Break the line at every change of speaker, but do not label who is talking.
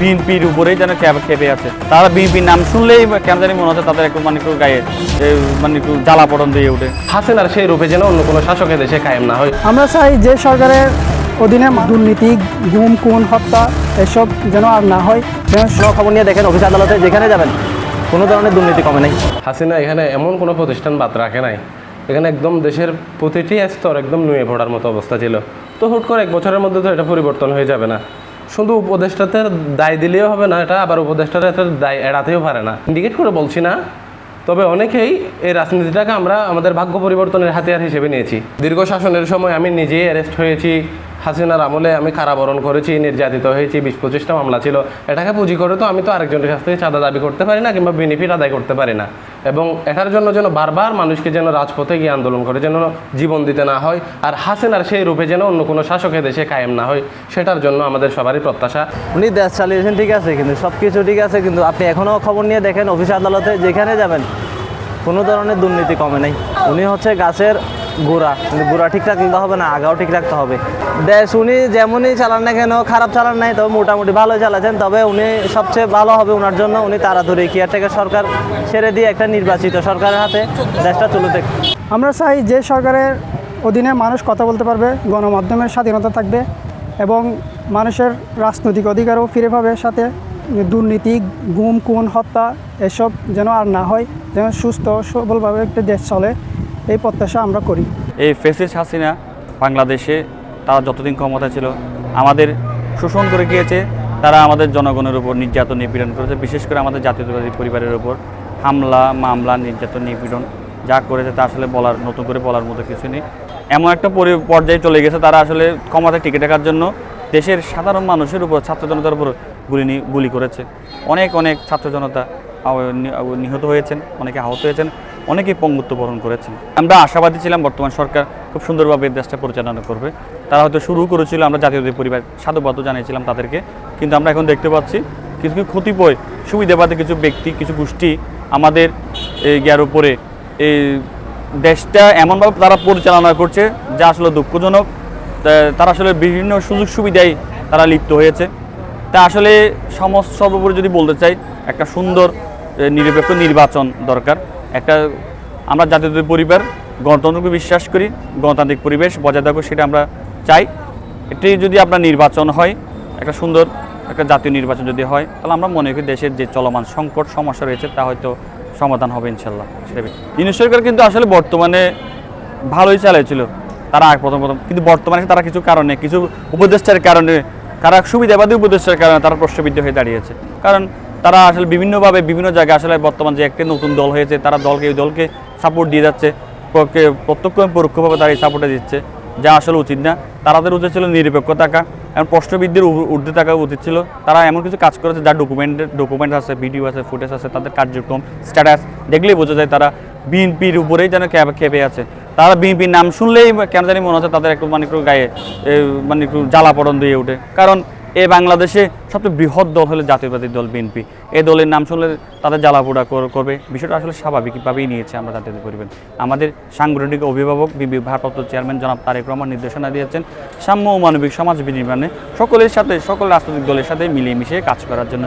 বিএনপির উপরেই যেন খেপে আছে। তারা বিএনপির নাম শুনলেই কেন জানি মনে হচ্ছে তাদের একটু একটু গায়ে একটু জ্বালা পড়ন দিয়ে ওঠে।
হাসিনার সেই রূপে যেন অন্য কোনো শাসকের দেশে কায়েম না হয়।
আমরা চাই যে সরকারের অধীনে দুর্নীতি, গুম, খুন, হত্যা এসব যেন আর না হয়।
খবর নিয়ে দেখেন অফিস আদালতে যেখানে যাবেন কোনো ধরনের দুর্নীতি কমে নাই।
হাসিনা এখানে এমন কোনো প্রতিষ্ঠান বাদ রাখে নাই, এখানে একদম দেশের প্রতিটি স্তর একদম নুয়ে পড়ার মতো অবস্থা ছিল। তো হুট করে 1 বছরের মধ্যে তো এটা পরিবর্তন হয়ে যাবে না। শুধু উপদেষ্টাতে দায় দিলেও হবে না, এটা আবার উপদেষ্টাতে দায় এড়াতেও পারে না। ইন্ডিকেট করে বলছি না, তবে অনেকেই এই রাজনীতিটাকে আমরা আমাদের ভাগ্য পরিবর্তনের হাতিয়ার হিসেবে নিয়েছি। দীর্ঘ শাসনের সময় আমি নিজেই অ্যারেস্ট হয়েছি, হাসিনার আমলে আমি কারাবরণ করেছি, নির্যাতিত হয়েছি, 20-25টা মামলা ছিল। এটাকে পুঁজি করে তো আমি তো আরেকজনের কাছ থেকে চাঁদা দাবি করতে পারি না কিংবা বেনিফিট আদায় করতে পারি না। এবং এটার জন্য যেন বারবার মানুষকে যেন রাজপথে গিয়ে আন্দোলন করে যেন জীবন দিতে না হয়, আর হাসিনার সেই রূপে যেন অন্য কোনো শাসকের দেশে কায়েম না হয়, সেটার জন্য আমাদের সবারই প্রত্যাশা।
উনি দেশ চালিয়েছেন ঠিক আছে, কিন্তু সব কিছু ঠিক আছে, কিন্তু আপনি এখনও খবর নিয়ে দেখেন অফিস আদালতে যেখানে যাবেন কোনো ধরনের দুর্নীতি কমে নাই। উনি হচ্ছে গাছের গোড়া, কিন্তু গোড়া ঠিক রাখতে হবে না, আগাও ঠিক রাখতে হবে। দেশ উনি যেমনই চালান না কেন, খারাপ চালান নাই, তবে মোটামুটি ভালোই চালাচ্ছেন। তবে উনি সবচেয়ে ভালো হবে ওনার জন্য, উনি তাড়াতাড়ি কেয়ারটেকার সরকার ছেড়ে দিয়ে একটা নির্বাচিত সরকারের হাতে দেশটা তুলে দেখ।
আমরা চাই যে সরকারের অধীনে মানুষ কথা বলতে পারবে, গণমাধ্যমের স্বাধীনতা থাকবে এবং মানুষের রাজনৈতিক অধিকারও ফিরে পাবে। সাথে দুর্নীতি, গুম, খুন, হত্যা এসব যেন আর না হয়, যেন সুস্থ সবলভাবে একটা দেশ চলে, এই প্রত্যাশা আমরা করি।
এই ফ্যাসিস্ট হাসিনা বাংলাদেশে তারা যতদিন ক্ষমতা ছিল আমাদের শোষণ করে গিয়েছে। তারা আমাদের জনগণের উপর নির্যাতন নিপীড়ন করেছে, বিশেষ করে আমাদের জাতীয়তাবাদী পরিবারের উপর হামলা, মামলা, নির্যাতন, নিপীড়ন যা করেছে তা আসলে নতুন করে বলার মতো কিছু নেই। এমন একটা পর্যায়ে চলে গেছে, তারা আসলে ক্ষমতায় টিকে থাকার জন্য দেশের সাধারণ মানুষের উপর, ছাত্র জনতার উপর গুলি করেছে। অনেক ছাত্র জনতা নিহত হয়েছেন, অনেকে আহত হয়েছেন, অনেকেই পঙ্গুত্ব বরণ করেছেন। আমরা আশাবাদী ছিলাম বর্তমান সরকার খুব সুন্দরভাবে দেশটা পরিচালনা করবে। তারা হয়তো শুরু করেছিল, আমরা জাতীয়তাবাদী পরিবার সাধুবাদ জানিয়েছিলাম তাদেরকে, কিন্তু আমরা এখন দেখতে পাচ্ছি কিছু কতিপয় সুবিধাবাদী কিছু ব্যক্তি, কিছু গোষ্ঠী আমাদের ইয়ার উপরে এই দেশটা এমনভাবে তারা পরিচালনা করছে যা আসলে দুঃখজনক। তারা আসলে বিভিন্ন সুযোগ সুবিধায় তারা লিপ্ত হয়েছে। তা আসলে সর্বোপরি যদি বলতে চাই, একটা সুন্দর নিরপেক্ষ নির্বাচন দরকার। আমরা জাতীয়তাবাদী পরিবার গণতন্ত্রকে বিশ্বাস করি, গণতান্ত্রিক পরিবেশ বজায় থাকুক সেটা আমরা চাই। এটি যদি আপনার নির্বাচন হয়, একটা সুন্দর একটা জাতীয় নির্বাচন যদি হয়, তাহলে আমরা মনে করি দেশের যে চলমান সংকট সমস্যা রয়েছে তা হয়তো সমাধান হবে ইনশাল্লাহ। ইউনিট সরকার কিন্তু আসলে বর্তমানে ভালোই চালিয়েছিল তারা প্রথম, কিন্তু বর্তমানে তারা কিছু কারণে, কিছু উপদেষ্টার কারণে, তারা সুবিধাবাদী উপদেষ্টার কারণে তারা প্রশ্নবিদ্ধ হয়ে দাঁড়িয়েছে। কারণ তারা আসলে বিভিন্নভাবে বিভিন্ন জায়গায় আসলে বর্তমান যে একটা নতুন দল হয়েছে, তারা দলকে সাপোর্ট দিয়ে যাচ্ছে, প্রত্যক্ষ পরোক্ষভাবে তারা এই সাপোর্টে দিচ্ছে, যা আসলে উচিত না। তাদের উচিত ছিল নিরপেক্ষ থাকা, এমন প্রশ্নবিদ্ধির ঊর্ধ্বে থাকা উচিত ছিল। তারা এমন কিছু কাজ করেছে যার ডকুমেন্ট আছে, ভিডিও আছে, ফুটেজ আছে, তাদের কার্যক্রম স্ট্যাটাস দেখলেই বোঝা যায় তারা বিএনপির উপরেই যেন খেপে আছে। তারা বিএনপির নাম শুনলেই কেন জানি মনে হচ্ছে তাদের একটু একটু গায়ে একটু জ্বালা পড়ন দিয়ে ওঠে। কারণ এই বাংলাদেশে সবচেয়ে বৃহৎ দল হলো জাতীয়তাবাদী দল বিএনপি। এই দলের নাম শুনলে তাদের জ্বালাপোড়া করবে, বিষয়টা আসলে স্বাভাবিকভাবেই নিয়েছে আমরা জাতীয়তাবাদী পরিবার। আমাদের সাংগঠনিক অভিভাবক ভারপ্রাপ্ত চেয়ারম্যান জনাব তারেক রহমান নির্দেশনা দিয়েছেন সাম্য ও মানবিক সমাজ বিনির্মাণে সকল রাজনৈতিক দলের সাথে মিলিয়ে মিশিয়ে কাজ করার জন্য।